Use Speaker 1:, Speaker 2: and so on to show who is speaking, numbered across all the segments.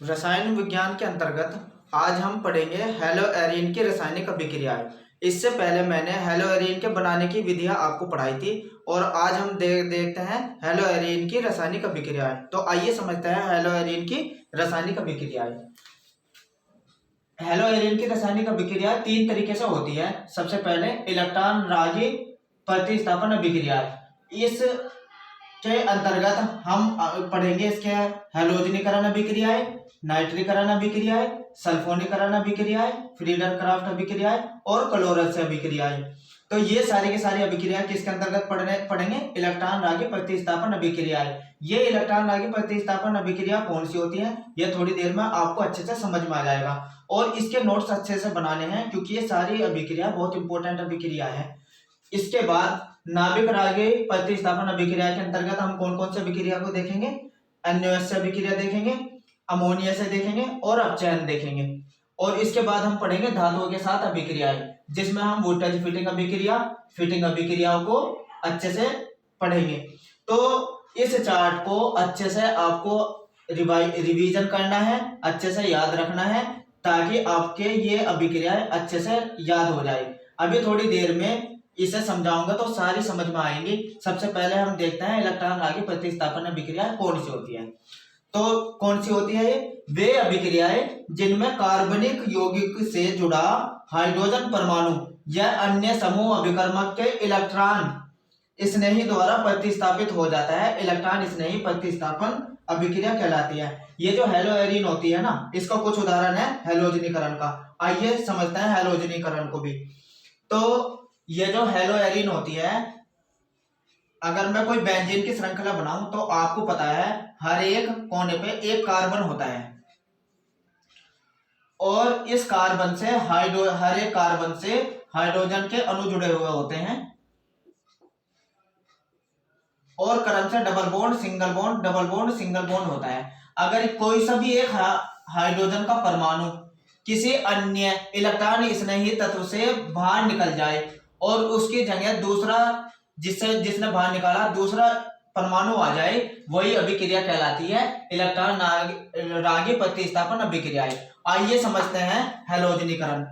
Speaker 1: रसायन विज्ञान के अंतर्गत आज हम पढ़ेंगे हेलो एरिन की रासायनिक अभिक्रियाएं। इससे पहले मैंने हेलो एरिन के बनाने की विधियां आपको पढ़ाई थी और आज हम देखते हैं हेलो एरिन की रासायनिक अभिक्रियाएं। तो आइए समझते हैं हेलो एरिन की रासायनिक अभिक्रियाएं। हेलो एरिन की रासायनिक अभिक्रिया तीन तरीके से होती है। सबसे पहले इलेक्ट्रॉन रागी प्रतिस्थापन अभिक्रिया। इस के अंतर्गत हम पढ़ेंगे इसके हैलोजनीकरण अभिक्रियाएं, नाइट्रीकरण अभिक्रियाएं, सल्फोनीकरण अभिक्रियाएं, फ्रीडर क्राफ्ट अभिक्रियाएं और क्लोरस अभिक्रियाएं। तो ये सारी की सारी अभिक्रियाएं किसके अंतर्गत पढ़ेंगे? इलेक्ट्रॉन रागी प्रतिस्थापन अभिक्रियाएं। ये इलेक्ट्रॉन रागी प्रतिस्थापन अभिक्रिया कौन सी होती है ये थोड़ी देर में आपको अच्छे से समझ में आ जाएगा और इसके नोट्स अच्छे से बनाने हैं क्योंकि ये सारी अभिक्रिया बहुत इंपॉर्टेंट अभिक्रिया है। इसके बाद नाभिक रागी प्रतिस्थापन अभिक्रिया के अंतर्गत हम कौन कौन से अभिक्रिया को देखेंगे? अन्योन्य अभिक्रिया देखेंगे, अमोनिया से देखेंगे और अपचयन देखेंगे। और इसके बाद हम पढ़ेंगे धातुओं के साथ अभिक्रियाएं, जिसमें हम वोल्टेज फिटिंग अभिक्रियाओं को अच्छे से पढ़ेंगे। तो इस चार्ट को अच्छे से आपको रिवीजन करना है, अच्छे से याद रखना है ताकि आपके ये अभिक्रियाएं अच्छे से याद हो जाए। अभी थोड़ी देर में इसे समझाऊंगा तो सारी समझ में आएंगी। सबसे पहले हम देखते हैं इलेक्ट्रॉन रागी प्रतिस्थापन अभिक्रिया कौन सी होती है। तो कौन सी होती है ये? वे अभिक्रियाएं जिनमें कार्बनिक यौगिक से जुड़ा हाइड्रोजन परमाणु या अन्य समूह अभिकर्मक के इलेक्ट्रॉन स्नेही द्वारा प्रतिस्थापित हो जाता है। इलेक्ट्रॉन स्नेही प्रतिस्थापन अभिक्रिया कहलाती है। ये जो हेलो एरिन होती है ना, इसका कुछ उदाहरण है हैलोजनीकरण का। आइए समझते हैं हैलोजनीकरण को भी। तो ये जो हेलो एरिन होती है, अगर मैं कोई बेंजीन की श्रृंखला बनाऊं तो आपको पता है हर एक कोने पे एक कार्बन होता है और इस कार्बन से हर एक कार्बन से हाइड्रोजन के अणु जुड़े हुए होते हैं और क्रम से डबल बॉन्ड सिंगल बॉन्ड होता है। अगर कोई सा भी एक हाइड्रोजन का परमाणु किसी अन्य इलेक्ट्रॉन स्नेही तत्व से बाहर निकल जाए और उसकी जगह दूसरा जिसने बाहर निकाला दूसरा परमाणु आ जाए, वही अभिक्रिया कहलाती है इलेक्ट्रॉन रागी प्रतिस्थापन अभिक्रियाएं। आइए समझते हैं हैलोजनीकरण।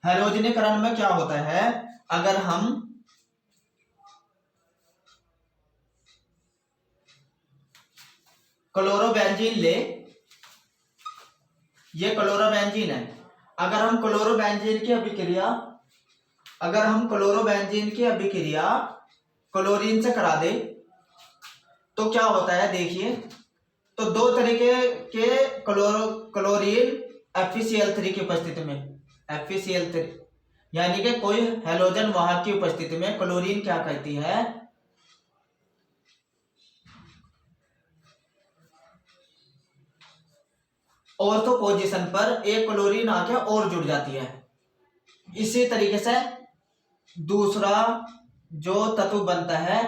Speaker 1: हैलोजनीकरण में क्या होता है? अगर हम क्लोरोबेंजीन ले, ये क्लोरोबेंजीन है। अगर हम क्लोरोबेंजीन की अभिक्रिया क्लोरीन से करा दे तो क्या होता है देखिए। तो दो तरीके के क्लोरीन FeCl3 की उपस्थिति में, FeCl3 यानी कि कोई हैलोजन वाहक की उपस्थिति में क्लोरीन क्या करती है? ऑर्थो पोजीशन पर एक क्लोरीन आके और जुड़ जाती है। इसी तरीके से दूसरा जो तत्व बनता है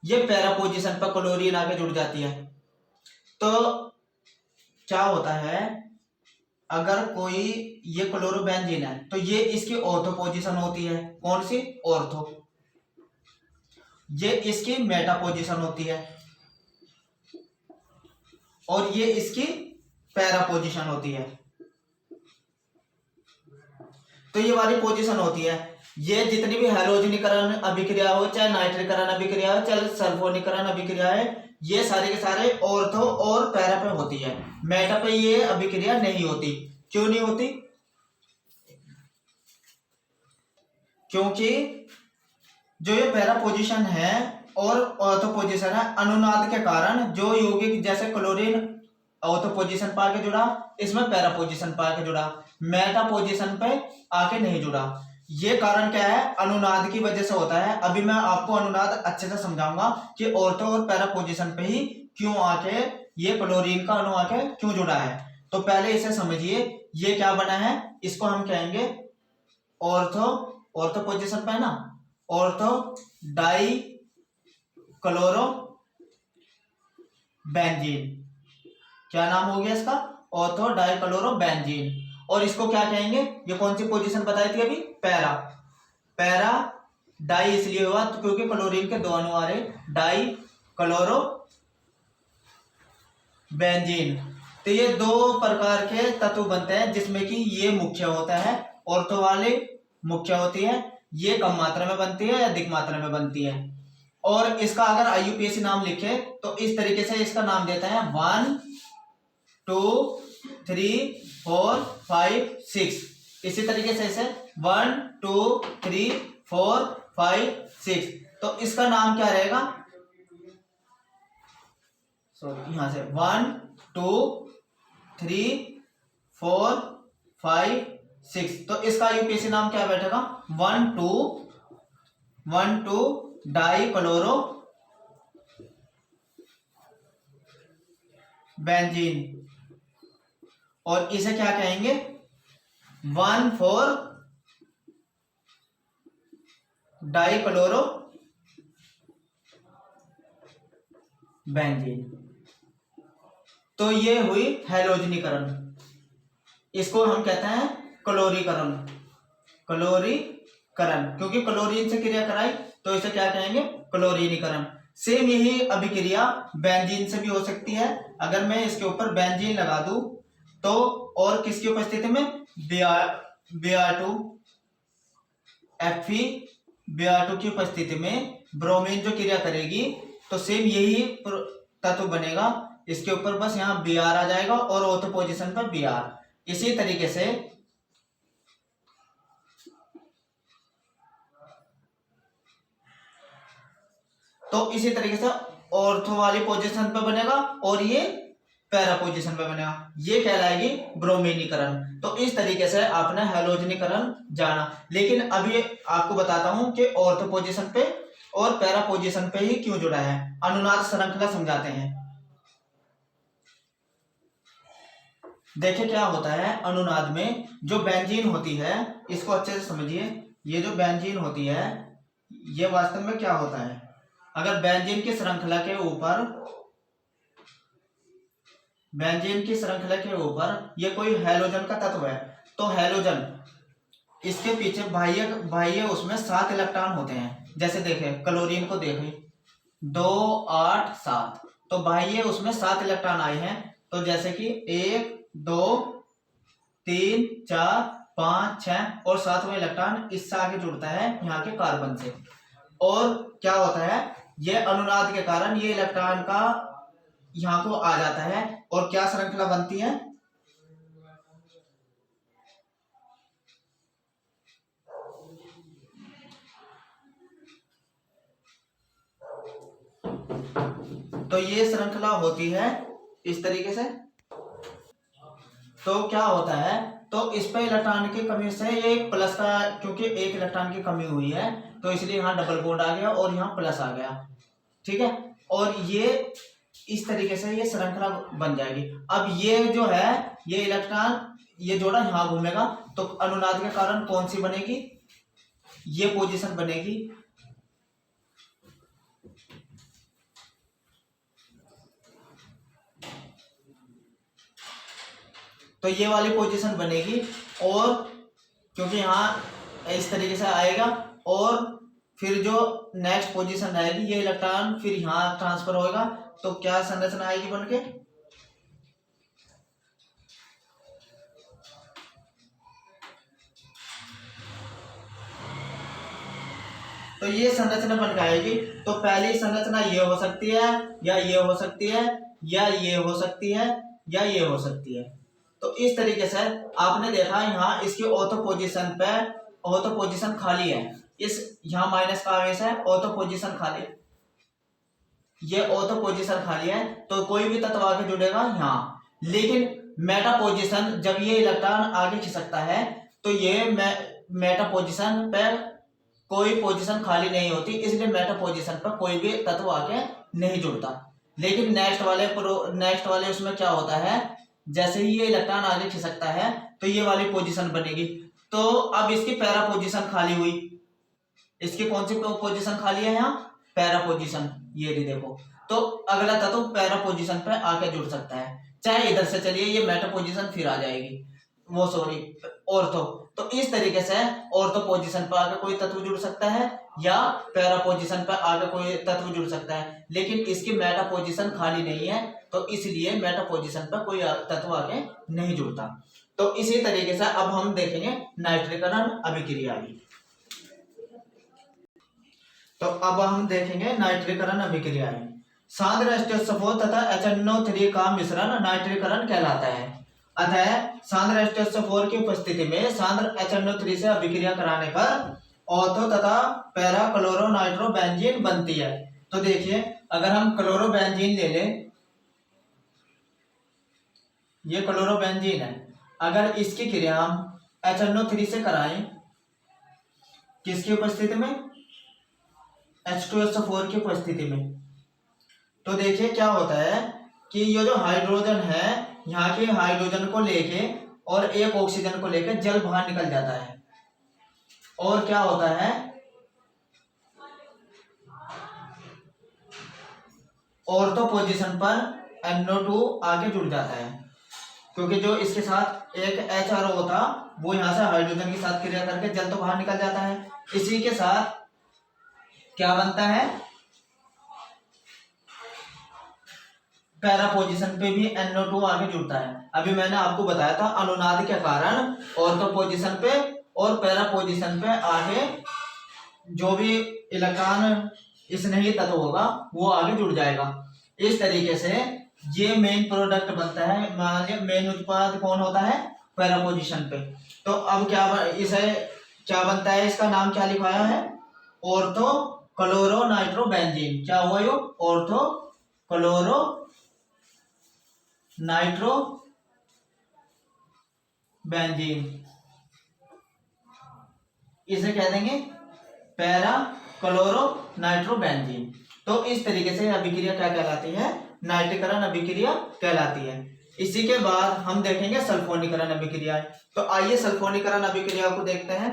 Speaker 1: ये पैरा पोजीशन पर क्लोरीन आके जुड़ जाती है। तो क्या होता है, अगर कोई ये क्लोरोबेंजीन है तो ये इसकी ऑर्थो पोजीशन होती है। कौन सी? ऑर्थो। ये इसकी मेटा पोजीशन होती है और ये इसकी पैरा पोजीशन होती है। तो ये वाली पोजीशन होती है। ये जितनी भी हैलोजनीकरण अभिक्रिया हो, चाहे नाइट्रीकरण अभिक्रिया हो, चाहे सल्फोनीकरण अभिक्रिया है, ये सारे के सारे ऑर्थो और पैरा पे होती है। मेटा पे ये अभिक्रिया नहीं होती। क्यों नहीं होती? क्योंकि जो ये पैरा पोजीशन है और ऑर्थो पोजीशन है, अनुनाद के कारण जो यौगिक जैसे क्लोरीन ऑर्थो पोजीशन पर आके जुड़ा, इसमें पैरा पोजीशन पर आके जुड़ा, मेटा पोजीशन पे आके नहीं जुड़ा। ये कारण क्या है? अनुनाद की वजह से होता है। अभी मैं आपको अनुनाद अच्छे से समझाऊंगा कि ऑर्थो और पैरा पोजीशन पे ही क्यों आके ये क्लोरीन का अणु आके क्यों जुड़ा है। तो पहले इसे समझिए, ये क्या बना है? इसको हम कहेंगे ऑर्थो पोजीशन पे है ना, ऑर्थो डाई क्लोरो बेंजीन। क्या नाम हो गया इसका? Ortho di chloro benzene. और इसको क्या कहेंगे? ये कौन सी पोजीशन बताई थी अभी? पैरा डाई इसलिए हुआ तो क्योंकि क्लोरीन के दो अणु आ रहे, डाई क्लोरो बेंजीन। तो ये दो प्रकार के तत्व बनते हैं जिसमें कि ये मुख्य होता है, ऑर्थो वाले मुख्य होती है, ये कम मात्रा में बनती है या अधिक मात्रा में बनती है। और इसका अगर आईयूपीएसी नाम लिखे तो इस तरीके से इसका नाम देता है 1 2 3 4 5 6। इसी तरीके से इसे 1 2 3 4 5 6। तो इसका नाम क्या रहेगा, सॉरी यहां से 1 2 3 4 5 6। तो इसका यूपीएससी नाम क्या बैठेगा, 1 2 डाई क्लोरो बेंजीन। और इसे क्या कहेंगे, 1 4 डाई क्लोरो बेंजीन। तो ये हुई हैलोजनीकरण, इसको हम कहते हैं क्लोरीकरण। क्लोरीकरण क्योंकि क्लोरीन से क्रिया कराई तो इसे क्या कहेंगे, क्लोरीनीकरण। सेम यही अभिक्रिया बेंजीन से भी हो सकती है। अगर मैं इसके ऊपर बेंजीन लगा दूं तो और किसकी उपस्थिति में, Br2 Fe Br2 की उपस्थिति में ब्रोमीन जो क्रिया करेगी तो सेम यही तत्व बनेगा। इसके ऊपर बस यहाँ Br आ जाएगा और ऑर्थो पोजीशन पर Br। इसी तरीके से ऑर्थो वाली पोजीशन पे बनेगा और ये पैरा पोजीशन पे बनेगा, ये कहलाएगी ब्रोमीनीकरण। तो इस तरीके से आपने हैलोजनीकरण जाना। लेकिन अभी आपको बताता हूं कि ऑर्थो पोजीशन पे और पैरा पोजीशन पे ही क्यों जुड़ा है। अनुनाद श्रृंखला समझाते हैं। देखिए क्या होता है, अनुनाद में जो बेंजीन होती है, इसको अच्छे से समझिए। ये जो बेंजीन होती है ये वास्तव में क्या होता है, अगर बेंजीन की श्रृंखला के ऊपर ये कोई हैलोजन का तत्व है तो हैलोजन इसके पीछे बाह्य उसमें 7 इलेक्ट्रॉन होते हैं। जैसे देखें क्लोरीन को देखें 2 8 7, तो बाह्य उसमें 7 इलेक्ट्रॉन आए हैं। तो जैसे कि 1 2 3 4 5 6 और 7वां इलेक्ट्रॉन इससे आगे जुड़ता है यहाँ के कार्बन से। और क्या होता है, ये अनुनाद के कारण ये इलेक्ट्रॉन का यहाँ को आ जाता है और क्या श्रृंखला बनती है, तो ये श्रृंखला होती है इस तरीके से। तो क्या होता है, तो इस पे इलेक्ट्रॉन की कमी से ये प्लस का, क्योंकि एक इलेक्ट्रॉन की कमी हुई है तो इसलिए यहाँ डबल बॉन्ड आ गया और यहाँ प्लस आ गया, ठीक है। और ये इस तरीके से ये श्रृंखला बन जाएगी। अब ये जो है ये इलेक्ट्रॉन ये जोड़ा यहाँ घूमेगा तो अनुनाद के कारण कौन सी बनेगी, ये पोजीशन बनेगी। तो ये वाली पोजीशन बनेगी और क्योंकि यहाँ इस तरीके से आएगा और फिर जो नेक्स्ट पोजीशन आएगी ये इलेक्ट्रॉन फिर यहाँ ट्रांसफर होगा तो क्या संरचना आएगी बनके, तो ये संरचना बनकर आएगी। तो पहली संरचना ये हो सकती है या ये हो सकती है या ये हो सकती है या ये हो सकती है। तो इस तरीके से आपने देखा यहाँ इसकी ऑर्थो पोजीशन खाली है, इस यहाँ माइनस का आवेश है, ऑर्थो पोजीशन खाली, ये ऑर्थो पोजीशन खाली है तो कोई भी तत्व आगे जुड़ेगा यहाँ। लेकिन मेटा पोजीशन जब ये इलेक्ट्रॉन आगे खिसकता है तो ये मेटा पोजीशन पर कोई पोजीशन खाली नहीं होती, इसलिए मेटा पोजीशन पर कोई भी तत्व आगे नहीं जुड़ता। लेकिन नेक्स्ट वाले उसमें क्या होता है, जैसे ही ये इलेक्ट्रॉन आगे खिसकता है तो ये वाली पोजीशन बनेगी। तो अब इसकी पैरा पोजीशन खाली हुई, इसकी कौन सी पोजीशन खाली है यहाँ, पैरा पोजीशन, ये भी देखो। तो अगला तत्व पैरा पोजीशन पे आके जुड़ सकता है, चाहे इधर से चलिए ये मेटा पोजीशन फिर आ जाएगी, वो सॉरी ऑर्थो। तो इस तरीके से ऑर्थो पोजीशन पर आगे कोई तत्व जुड़ सकता है या पैरा पोजीशन पर आगे कोई तत्व जुड़ सकता है, लेकिन इसकी मेटा पोजीशन खाली नहीं है, तो इसलिए मेटा पोजीशन पर कोई तत्व आगे नहीं जुड़ता। तो इसी तरीके से अब हम देखेंगे नाइट्रीकरण अभिक्रिया भी। तो अब हम देखेंगे नाइट्रीकरण अभिक्रिया। सांद्र H2SO4 तथा HNO3 का मिश्रण नाइट्रीकरण कहलाता है। अतः सांद्र H2SO4 की उपस्थिति में सांद्र HNO3 से अभिक्रिया कराने पर ऑर्थो तथा पैरा क्लोरोनाइट्रोबेंजीन बनती है। तो देखिए, अगर हम क्लोरोबेंजीन ले लें, ये क्लोरोबेंजीन है, अगर इसकी क्रिया हम HNO3 से कराएं, किसकी उपस्थिति में? H2SO4 की उपस्थिति में, तो देखिए क्या होता है कि ये जो हाइड्रोजन है, यहाँ के हाइड्रोजन को लेके और एक ऑक्सीजन को लेके जल बाहर निकल जाता है, और क्या होता है, ऑर्थो पोजीशन पर NO2 आगे जुड़ जाता है, क्योंकि जो इसके साथ एक HRO था वो यहाँ से हाइड्रोजन के साथ क्रिया करके जल तो बाहर निकल जाता है। इसी के साथ क्या बनता है, पैरा पोजीशन पे भी NO2 आगे जुड़ता है। अभी मैंने आपको बताया था अनुनाद के कारण ऑर्थो पोजीशन पे और पैरा पोजीशन पे आगे जो भी इलेक्ट्रॉन स्नेही तत्व होगा वो आगे जुड़ जाएगा। इस तरीके से ये मेन प्रोडक्ट बनता है। मान लिया मेन उत्पाद कौन होता है? पैरा पोजीशन पे। तो अब इसे क्या बनता है, इसका नाम क्या लिखाया है? ऑर्थो क्लोरोनाइट्रोबेंजीन। क्या हुआ यो? Ortho chloro nitrobenzene. इसे कह देंगे पैरा क्लोरो नाइट्रोबेंजीन। तो इस तरीके से अभिक्रिया क्या कहलाती है? नाइट्रीकरण अभिक्रिया कहलाती है। इसी के बाद हम देखेंगे सल्फोनीकरण अभिक्रिया। तो आइए सल्फोनीकरण अभिक्रिया को देखते हैं।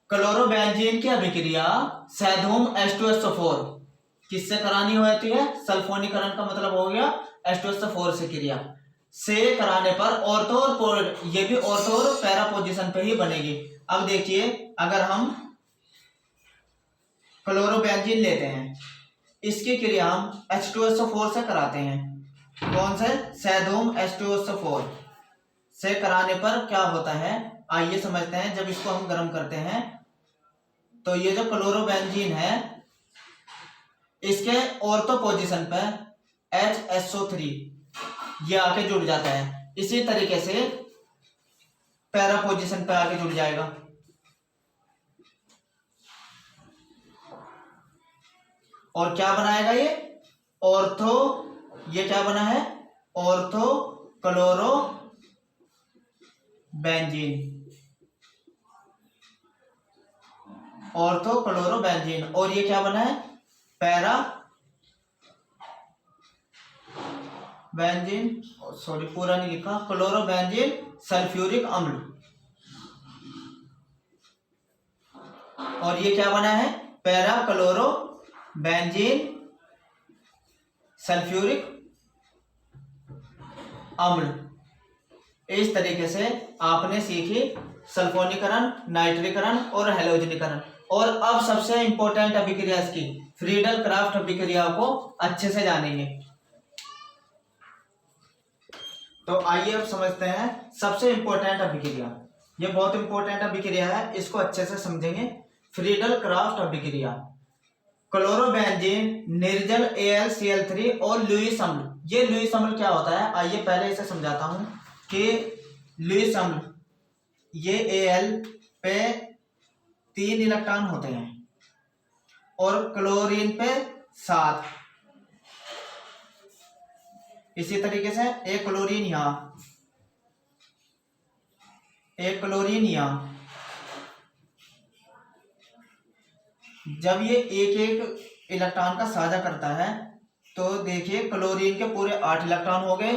Speaker 1: क्लोरोबेंजीन की अभिक्रिया सैधूम H2SO4 किससे करानी होती है? सल्फोनीकरण का मतलब हो गया H2SO4 से क्रिया से कराने पर ऑर्थो और ये भी ऑर्थो और पैरा पोजीशन पे ही बनेगी। अब देखिए, अगर हम क्लोरोबेंजीन लेते हैं, इसकी क्रिया हम H2SO4 से कराते हैं। कौन से? सैधूम H2SO4 से कराने पर क्या होता है, आइए समझते हैं। जब इसको हम गर्म करते हैं तो ये जो क्लोरोबेंजीन है इसके ऑर्थो पोजीशन पर HSO3 ये आके जुड़ जाता है। इसी तरीके से पैरा पोजीशन पर आके जुड़ जाएगा। और क्या बनाएगा ये? ऑर्थो, ये क्या बना है? Ortho chloro benzene. Ortho chloro benzene. और ये क्या बना है? पैरा बेंजीन, सॉरी पूरा नहीं लिखा, क्लोरो बेंजीन सल्फ्यूरिक अम्ल। और ये क्या बना है? पैरा क्लोरो बेंजीन सल्फ्यूरिक अम्ल। इस तरीके से आपने सीखी सल्फोनीकरण, नाइट्रीकरण और हैलोजनीकरण। और अब सबसे इंपॉर्टेंट अभिक्रिया इसकी फ्रीडल क्राफ्ट अभिक्रिया को अच्छे से जानेंगे। तो आइए अब समझते हैं सबसे इंपॉर्टेंट अभिक्रिया। ये बहुत इंपॉर्टेंट अभिक्रिया है, इसको अच्छे से समझेंगे। फ्रीडल क्राफ्ट अभिक्रिया, क्लोरोबेंजीन, निर्जल AlCl3 और लुईस अम्ल। ये लुईस अम्ल क्या होता है, आइए पहले इसे समझाता हूं कि लुईस अम्ल, ये Al पे 3 इलेक्ट्रॉन होते हैं और क्लोरीन पे 7। इसी तरीके से एक क्लोरीन यहां, एक क्लोरीन यहां। जब ये एक एक इलेक्ट्रॉन का साझा करता है तो देखिए क्लोरीन के पूरे 8 इलेक्ट्रॉन हो गए,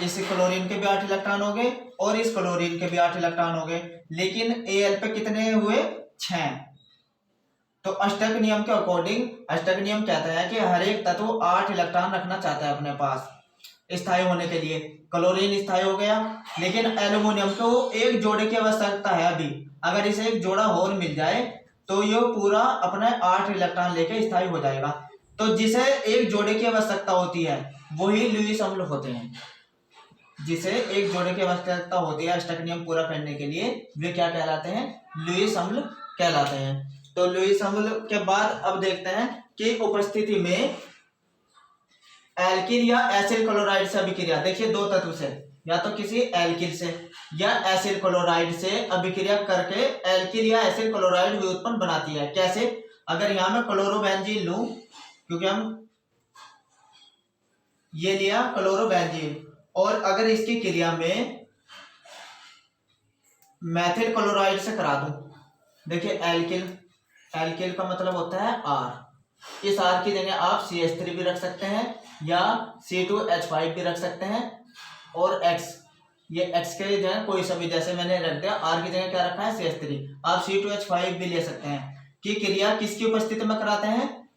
Speaker 1: इस क्लोरीन के भी 8 इलेक्ट्रॉन हो गए और इस क्लोरीन के भी 8 इलेक्ट्रॉन हो गए। लेकिन Al पे कितने हुए? 6। तो अष्टक नियम के अकॉर्डिंग, अष्टक नियम कहता है कि हर एक तत्व 8 इलेक्ट्रॉन रखना चाहता है अपने पास। स्थायी होने के लिए। क्लोरीन स्थायी हो गया, लेकिन एल्युमिनियम को एक जोड़े की आवश्यकता है अभी। अगर इसे एक जोड़ा और मिल जाए तो ये पूरा अपने 8 इलेक्ट्रॉन लेके स्थायी हो जाएगा। तो जिसे एक जोड़े की आवश्यकता होती है वही लुईस अम्ल होते हैं। जिसे एक जोड़े की आवश्यकता होती है अष्टक नियम पूरा करने के लिए, वे क्या कहलाते हैं? लुईस अम्ल कहलाते हैं। तो लुईस अम्ल के बाद अब देखते हैं कि उपस्थिति में एल्किल या एसिल क्लोराइड से अभिक्रिया। देखिए दो तत्व से, या तो किसी एल्किल से या एसिल क्लोराइड से अभिक्रिया करके एल्किल या एसिल क्लोराइड भी उत्पन्न बनाती है। कैसे? अगर यहां मैं क्लोरोबेंजीन लूं, क्योंकि हम ये लिया क्लोरोबेंजीन, और अगर इसकी क्रिया में मेथिल क्लोराइड से करा दूं, देखिए एल्किल, एल्किल का मतलब होता है R। इस R की जगह आप CH3 भी रख सकते हैं या C2H5 भी रख सकते हैं, और X, ये X के जगह कोई सा भी, जैसे मैंने रख दिया R की जगह क्या रखा है? CH3। आप C2H5 भी ले सकते हैं। कि क्रिया किसकी उपस्थिति में कराते हैं?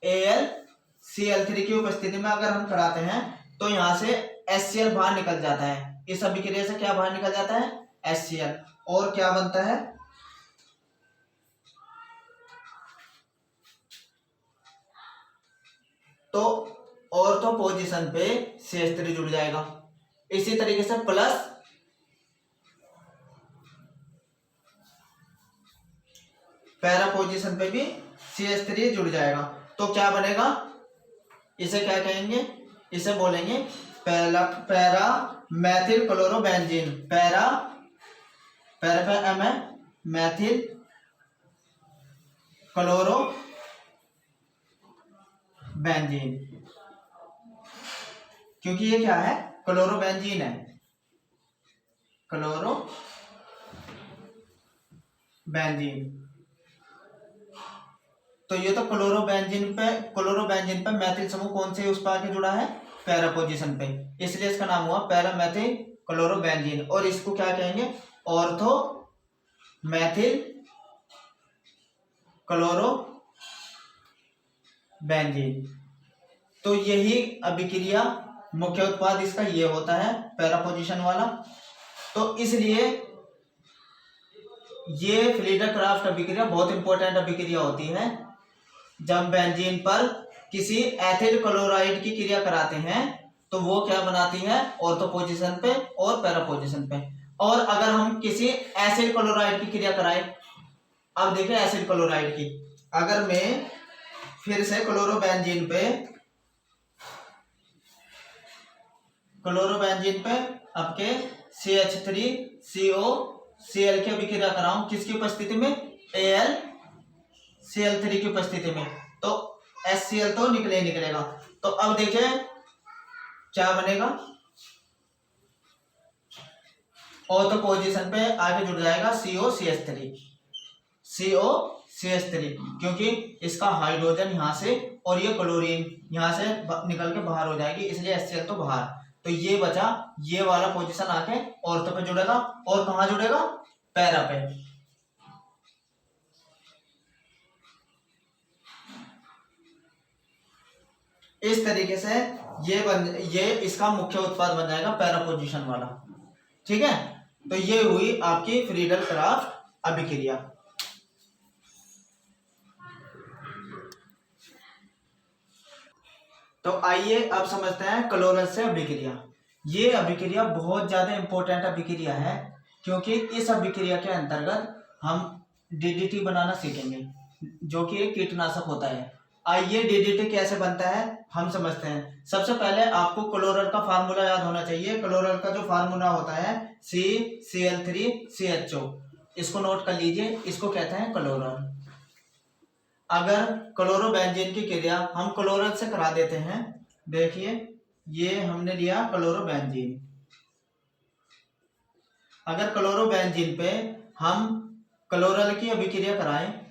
Speaker 1: AlCl3 की उपस्थिति में अगर हम कराते हैं तो यहां से HCl बाहर निकल जाता है। इस अभिक्रिया से क्या बाहर निकल जाता है? HCl। और क्या बनता है? तो ऑर्थो पोजीशन पे CH3 जुड़ जाएगा। इसी तरीके से प्लस पैरा पोजीशन पे भी CH3 जुड़ जाएगा। तो क्या बनेगा? इसे क्या कहेंगे? इसे बोलेंगे पैरा मैथिल क्लोरोबेंजीन। पैरा पे M है, मैथिल क्लोरो बेंजीन, क्योंकि ये क्या है? क्लोरोबेंजीन है, क्लोरो बेंजीन। तो ये तो क्लोरोबेंजीन पे मैथिल समूह कौन से उस पर आके जुड़ा है? पैरा पोजीशन पे, इसलिए इसका नाम हुआ पैरा मैथिल क्लोरोबेंजीन। और इसको क्या कहेंगे? Ortho Maithil chloro benzene. तो यही अभिक्रिया मुख्य उत्पाद इसका ये होता है, पैरा पोजीशन वाला। तो इसलिए ये फ्लीडर क्राफ्ट अभिक्रिया बहुत इंपॉर्टेंट अभिक्रिया होती है। जब बेंजीन पर किसी एथिल क्लोराइड की क्रिया कराते हैं तो वो क्या बनाती है? ऑर्थो पोजीशन पे और पैरा पोजीशन पे। और अगर हम किसी एसिड क्लोराइड की क्रिया कराएं, अब देखिए एसिड क्लोराइड की, अगर मैं फिर से क्लोरोबेंजीन पे आपके CH3COCl की अभिक्रिया कराऊं, किसकी उपस्थिति में? AlCl3 की उपस्थिति में, तो HCl तो निकलेगा। तो अब देखिए क्या बनेगा? ऑर्थो पोजीशन पे आगे जुड़ जाएगा COCH3, क्योंकि इसका हाइड्रोजन यहां से और ये क्लोरीन यहां से निकल के बाहर हो जाएगी, इसलिए HCl तो बाहर। तो ये बचा, ये वाला पोजीशन आके ऑर्थो पे जुड़ेगा। और कहां जुड़ेगा? पैरा पे। इस तरीके से ये इसका मुख्य उत्पाद बन जाएगा, पैरा पोजीशन वाला। ठीक है, तो ये हुई आपकी फ्रीडल क्राफ्ट अभिक्रिया। तो आइए अब समझते हैं क्लोरस से अभिक्रिया। ये अभिक्रिया बहुत ज्यादा इंपॉर्टेंट अभिक्रिया है, क्योंकि इस अभिक्रिया के अंतर्गत हम DDT बनाना सीखेंगे, जो कि एक कीटनाशक होता है। आइए DDT कैसे बनता है हम समझते हैं। सबसे पहले आपको क्लोरल का फार्मूला याद होना चाहिए। क्लोरल का जो फार्मूला होता है CCl3CHO, इसको नोट कर लीजिए, इसको कहते हैं क्लोरल। अगर क्लोरोबेंजीन की क्रिया हम क्लोरल से करा देते हैं, देखिए ये हमने लिया क्लोरोबेंजीन। अगर क्लोरोबेंजीन पे हम क्लोरल की अभिक्रिया कराएं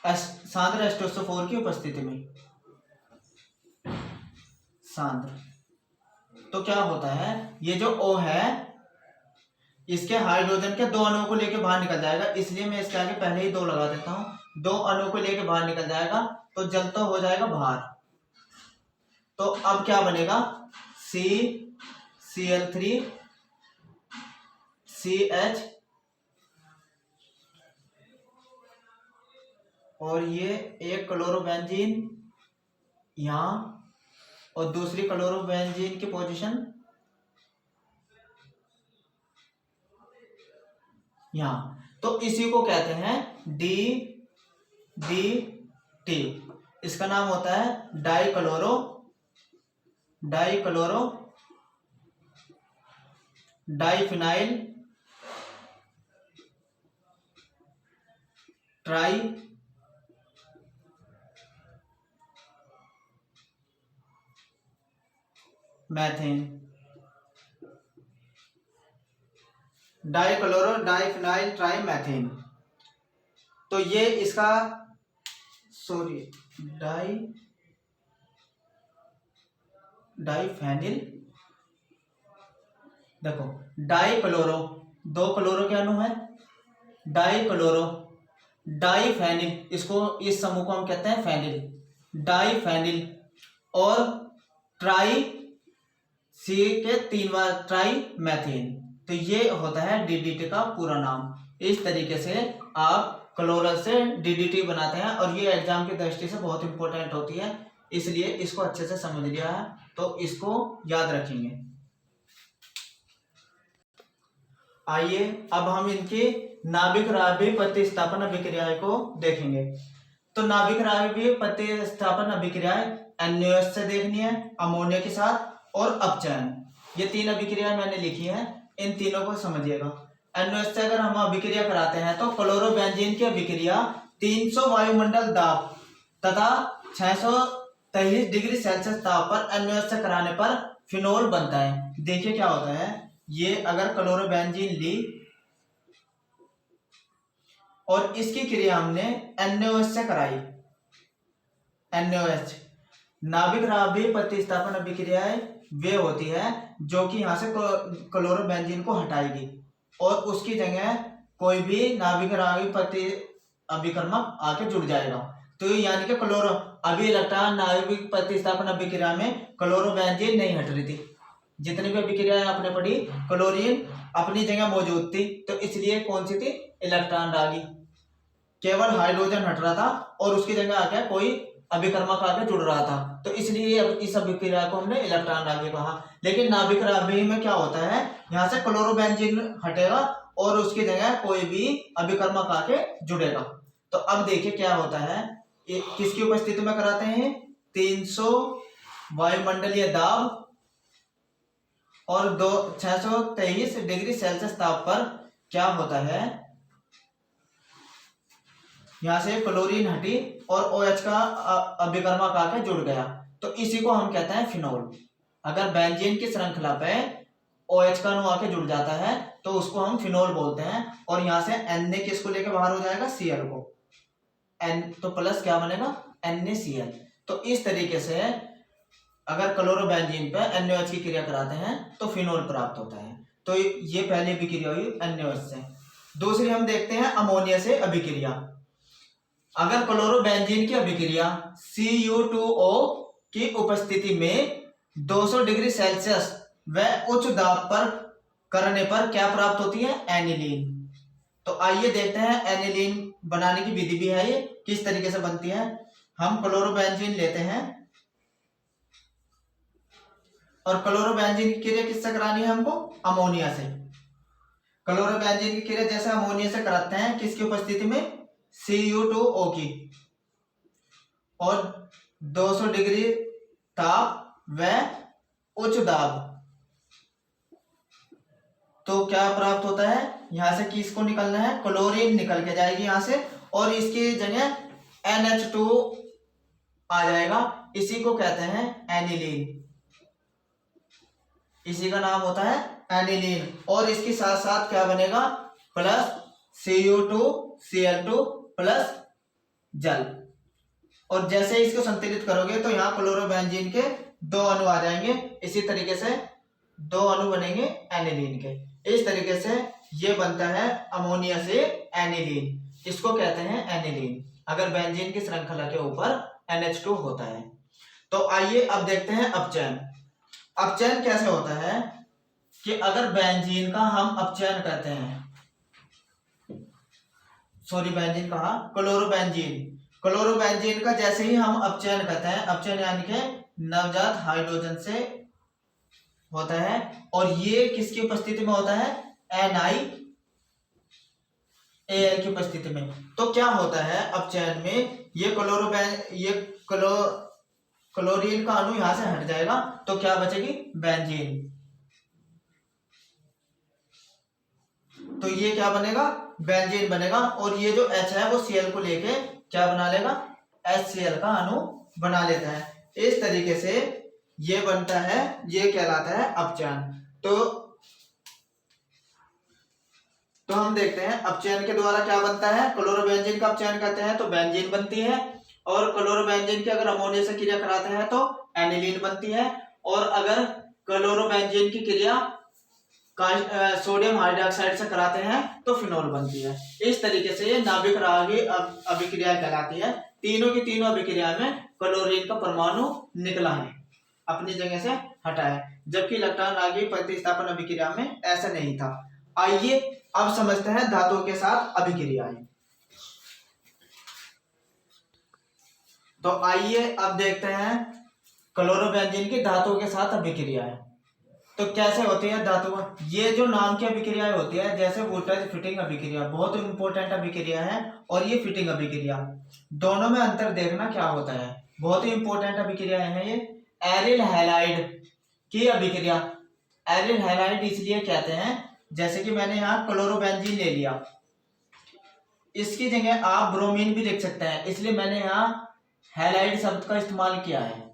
Speaker 1: सांद्र H2SO4 की उपस्थिति में, सांद्र, तो क्या होता है? ये जो O है इसके हाइड्रोजन के 2 अणुओं को लेके बाहर निकल जाएगा, इसलिए मैं इसके आगे पहले ही 2 लगा देता हूं। 2 अणुओं को लेके बाहर निकल जाएगा तो जल तो हो जाएगा बाहर, तो अब क्या बनेगा, CCl3 CH, और ये एक क्लोरोबेंजीन यहाँ और दूसरी क्लोरोबेंजीन की पोजीशन यहाँ। तो इसी को कहते हैं DDT। इसका नाम होता है dichloro diphenyl try methane, dichloro diphenyl try methane. तो ये इसका डाइफेनिल, देखो डाइक्लोरो, दो क्लोरो के अणु है, डाइक्लोरो डाइफेनिल, इसको इस समूह को हम कहते हैं फेनिल, डाइफेनिल, और ट्राई सी के 3 बार ट्राई मैथेन। तो ये होता है डीडीटी का पूरा नाम। इस तरीके से आप क्लोरल से डीडीटी बनाते हैं और ये एग्जाम की दृष्टि से बहुत इंपॉर्टेंट होती है, इसलिए इसको अच्छे से समझ लिया है तो इसको याद रखेंगे। आइए अब हम इनकी नाभिक रावी प्रतिस्थापन अभिक्रियाएं को देखेंगे। तो नाभिक रावी प्रतिस्थापन अभिक्रियाएं NaOH से देखनी है अमोनिया के साथ, और अपचयन, ये 3 अभिक्रियाएं मैंने लिखी हैं, इन तीनों को समझिएगा। NaOH से अगर हम अभिक्रिया कराते हैं तो क्लोरोबेंजीन की अभिक्रिया 300 वायुमंडल दाब तथा 623 डिग्री सेल्सियस ताप पर NaOH से कराने पर फिनोल बनता है। देखिए क्या होता है, ये अगर क्लोरोबेंजीन ली और इसकी क्रिया हमने NaOH से कराई, NaOH नाभिक रावी प्रतिस्थापन अभिक्रियाएं वे होती है जो कि यहाँ से क्लोरोबेंजीन को हटाएगी और उसकी जगह कोई भी नाभिक रावी प्रति अभिकर्मक आके जुड़ जाएगा। तो यानी कि अभी इलेक्ट्रॉन नाभिक प्रतिस्थापन अभिक्रिया में क्लोरोबेंजीन नहीं हट रही थी, जितनी भी अभिक्रियाएं आपने पढ़ी क्लोरीन अपनी जगह मौजूद थी, तो इसलिए कौन सी थी, इलेक्ट्रॉन रागी, केवल हाइड्रोजन हट रहा था और उसकी जगह आके कोई अभिकर्मक आके जुड़ रहा था, तो इसलिए इस अभिक्रिया को हमने इलेक्ट्रॉन रागी कहा। लेकिन नाभिक रावी में क्या होता है, यहाँ से क्लोरोबेंजीन हटेगा और उसकी जगह कोई भी अभिकर्मक आके जुड़ेगा। तो अब देखिए क्या होता है, किसकी उपस्थिति में कराते हैं, 300 वायुमंडलीय दाब और 623 डिग्री सेल्सियस ताप पर क्या होता है, यहां से क्लोरीन हटी और OH का अभिकर्मक आके जुड़ गया, तो इसी को हम कहते हैं फिनोल। अगर बेंजीन की श्रृंखला पे OH का अणु आके जुड़ जाता है तो उसको हम फिनोल बोलते हैं, और यहाँ से Na किसको लेके बाहर हो जाएगा, Cl को, N तो प्लस क्या बनेगा, NaCl। तो इस तरीके से अगर क्लोरोबेंजीन पे NaOH की क्रिया कराते हैं तो फिनोल प्राप्त होता है। तो ये पहली अभिक्रिया हुई NaOH से। दूसरी हम देखते हैं अमोनिया से अभिक्रिया। अगर क्लोरोबेंजीन की अभिक्रिया Cu2O की उपस्थिति में 200 डिग्री सेल्सियस व उच्च दाब पर करने पर क्या प्राप्त होती है, एनिलीन। तो आइए देखते हैं एनिलीन बनाने की विधि भी है, ये किस तरीके से बनती है। हम क्लोरोबेंजीन लेते हैं और क्लोरोबेंजीन की क्रिया किससे करानी है हमको, अमोनिया से। क्लोरोबेंजीन की क्रिया जैसे अमोनिया से कराते हैं, किसकी उपस्थिति में, Cu2O की, और 200 डिग्री ताप व उच्च दाब, तो क्या प्राप्त होता है, यहां से किसको निकलना है, क्लोरीन निकल के जाएगी यहां से, और इसकी जगह NH2 आ जाएगा, इसी को कहते हैं एनिलीन, इसी का नाम होता है एनिलीन। और इसके साथ साथ क्या बनेगा, प्लस Cu2Cl2 प्लस जल, और जैसे इसको संतुलित करोगे तो यहाँ क्लोरोबेंजीन के 2 अणु आ जाएंगे, इसी तरीके से 2 अणु बनेंगे एनिलीन के। इस तरीके से ये बनता है अमोनिया से एनिलीन, इसको कहते हैं एनिलीन, अगर बेंजीन की श्रृंखला के ऊपर NH2 होता है। तो आइए अब देखते हैं अपचयन। अपचयन कैसे होता है कि अगर बेंजीन का हम अपचयन करते हैं, सॉरी बेंजीन कहा, क्लोरोबेंजीन, क्लोरोबेंजीन का जैसे ही हम अपचयन करते हैं, अपचयन यानी कि नवजात हाइड्रोजन से होता है, और ये किसकी उपस्थिति में होता है, NiAl की उपस्थिति में। तो क्या होता है अपचयन में, ये क्लोरीन का अणु यहां से हट जाएगा, तो क्या बचेगी, बेंजीन। तो ये क्या बनेगा, बेंजीन बनेगा, और ये जो H है वो Cl को लेके क्या बना लेगा, HCl का अणु बना लेता है। इस तरीके से ये बनता है, ये कहलाता है अपचयन। तो हम देखते हैं अपचयन के द्वारा क्या बनता है। क्लोरोबेंजीन का अपचयन करते हैं तो बेंजीन बनती है, और क्लोरोबेंजीन की अगर अमोनिया से क्रिया कराते हैं तो एनिलीन बनती है, और अगर क्लोरोबेंजीन की क्रिया सोडियम हाइड्रोक्साइड से कराते हैं तो फिनोल बनती है। इस तरीके से ये नाभिक रागी अभिक्रिया कहलाती है। तीनों की तीनों अभिक्रिया में क्लोरीन का परमाणु निकला है, अपनी जगह से हटा है, जबकि इलेक्ट्रॉन रागी प्रतिस्थापन अभिक्रिया में ऐसा नहीं था। आइए अब समझते हैं धातुओं के साथ अभिक्रियाएं। तो आइए अब देखते हैं क्लोरोबेंजीन की धातुओं के साथ अभिक्रियाएं। तो कैसे होती है धातु, ये जो नाम की अभिक्रियाएं होती है, जैसे वोल्टेज फिटिंग अभिक्रिया बहुत इंपॉर्टेंट अभिक्रिया है, और ये फिटिंग अभिक्रिया, दोनों में अंतर देखना क्या होता है, बहुत ही इंपॉर्टेंट अभिक्रियाएं हैं ये। एरिल हैलाइड की अभिक्रिया, एरिल हैलाइड इसलिए कहते हैं, जैसे कि मैंने यहाँ क्लोरोबेंजीन ले लिया, इसकी जगह आप ब्रोमीन भी लिख सकते हैं, इसलिए मैंने यहाँ हैलाइड शब्द का इस्तेमाल किया है,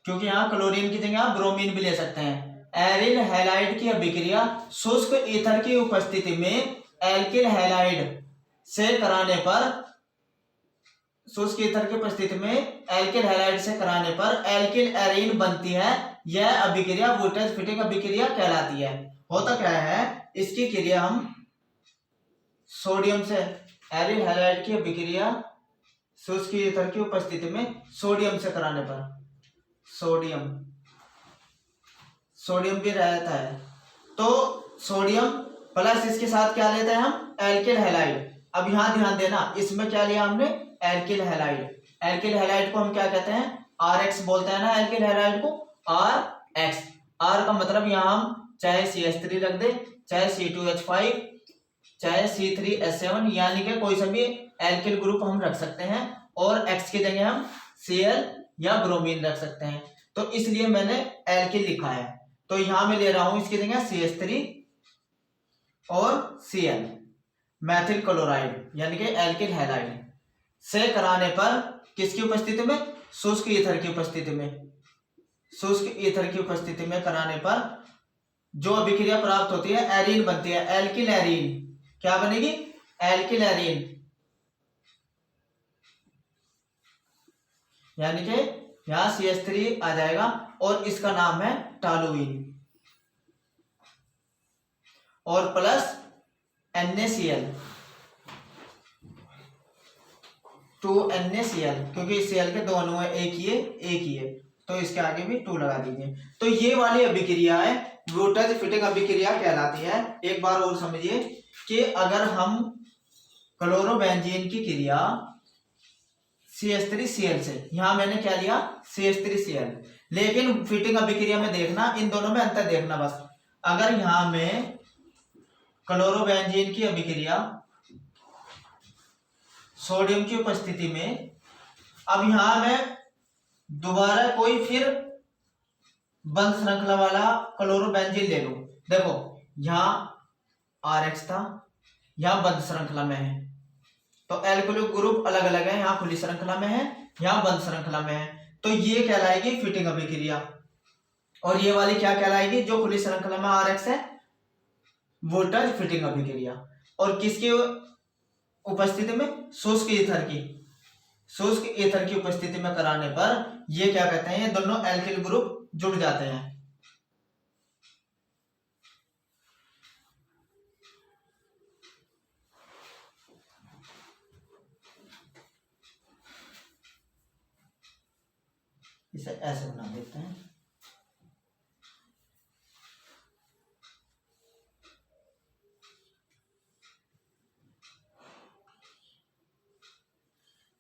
Speaker 1: क्योंकि यहाँ क्लोरीन की जगह आप ब्रोमीन भी ले सकते हैं। एरिल हैलाइड की अभिक्रिया शुष्क ईथर की उपस्थिति में एल्किल हैलाइड से कराने पर, शुष्क ईथर की उपस्थिति में एल्किल हैलाइड से कराने पर एल्किल एरीन बनती है। यह अभिक्रिया वोल्टेज फिटिंग अभिक्रिया कहलाती है। होता क्या है, इसकी क्रिया हम सोडियम से, एरिल हैलाइड की अभिक्रिया शुष्क ईथर की उपस्थिति में सोडियम से कराने पर, सोडियम भी रहता है, तो सोडियम प्लस इसके साथ क्या लेते हैं हम, एल्किल हैलाइड। अब यहां ध्यान देना, इसमें क्या लिया हमने, एल्किल हैलाइड। एल्किल हैलाइड को हम क्या कहते हैं, RX बोलते हैं ना, एल्किल हैलाइड को RX। R का मतलब यहां हम चाहे CH3 रख दे, चाहे C2H5, चाहे C3H7, यानी कि कोई सा भी एल्किल ग्रुप हम रख सकते हैं, और X की जगह हम Cl या ब्रोमीन रख सकते हैं। तो इसलिए मैंने एल्किल लिखा है, तो यहां मैं ले रहा हूं इसकी जगह CH3 और Cl, मैथिल क्लोराइड यानी कि एल्किल हैलाइड से कराने पर, किसकी उपस्थिति में, शुष्क ईथर की उपस्थिति में, शुष्क ईथर की उपस्थिति में कराने पर जो अभिक्रिया प्राप्त होती है, एरीन बनती है, एल्किल एरीन। क्या बनेगी, एल्किल एरीन, यानी कि यहां CH3 आ जाएगा, और इसका नाम है टॉलुइन, और प्लस NaCl, 2NaCl, क्योंकि Cl के दो अणु है, एक ही है, तो इसके आगे भी 2 लगा दीजिए। तो ये वाली अभिक्रिया है वोल्टेज फिटिंग अभिक्रिया कहलाती है। एक बार और समझिए कि अगर हम क्लोरोबेंजीन की क्रिया CH3Cl से, यहां मैंने क्या लिया, CH3Cl, लेकिन फिटिंग अभिक्रिया में देखना, इन दोनों में अंतर देखना बस। अगर यहां में क्लोरोबेंजीन की अभिक्रिया सोडियम की उपस्थिति में, अब यहां मैं दोबारा कोई फिर बंद श्रृंखला वाला क्लोरोबेंजीन ले लूं, देखो यहां RX था, यहां बंद श्रृंखला में है, तो एल्किल ग्रुप अलग अलग है, यहां खुली श्रृंखला में है, यहां बंद श्रृंखला में है, तो ये कहलाएगी फिटिंग अभिक्रिया। और ये वाली क्या कहलाएगी, जो खुली श्रृंखला में RX है, वोल्टेज फिटिंग अभिक्रिया। और किसकी उपस्थिति में, शुष्क ईथर की, शुष्क ईथर की उपस्थिति में कराने पर ये क्या कहते हैं, ये दोनों एल्किल ग्रुप जुड़ जाते हैं। इसे ऐसे बना देते हैं।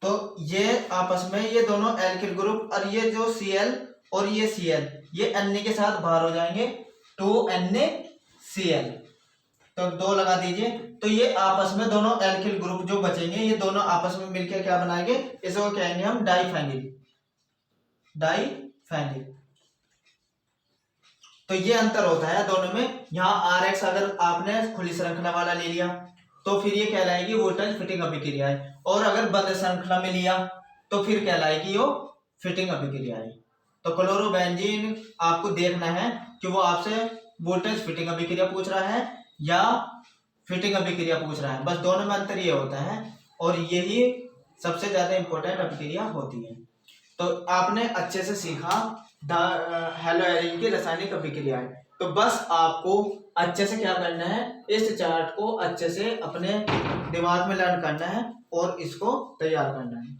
Speaker 1: तो ये आपस में ये दोनों एल्किल ग्रुप और ये जो Cl और ये Cl ये Na के साथ बाहर हो जाएंगे 2NaCl। तो 2 लगा दीजिए। तो ये आपस में दोनों एल्किल ग्रुप जो बचेंगे ये दोनों आपस में मिलकर क्या बनाएंगे, इसको कहेंगे हम डाइफेनिल। डाइफेनिल। तो ये अंतर होता है दोनों में। यहाँ RX अगर आपने खुली श्रृंखला वाला ले लिया तो फिर ये कहलाएगी वोल्टेज फिटिंग अभिक्रिया है, और अगर बंद श्रृंखला में लिया तो फिर कहलाएगी वो फिटिंग अभिक्रिया है। तो क्लोरोबेंजीन आपको देखना है कि वो आपसे वोल्टेज फिटिंग अभिक्रिया पूछ रहा है या फिटिंग अभिक्रिया पूछ रहा है, बस दोनों में अंतर ये होता है, और यही सबसे ज्यादा इंपॉर्टेंट अभिक्रिया होती है। तो आपने अच्छे से सीखा हैलोएरिन की रासायनिक अभिक्रिया है। तो बस आपको अच्छे से क्या करना है, इस चार्ट को अच्छे से अपने दिमाग में लर्न करना है और इसको तैयार करना है।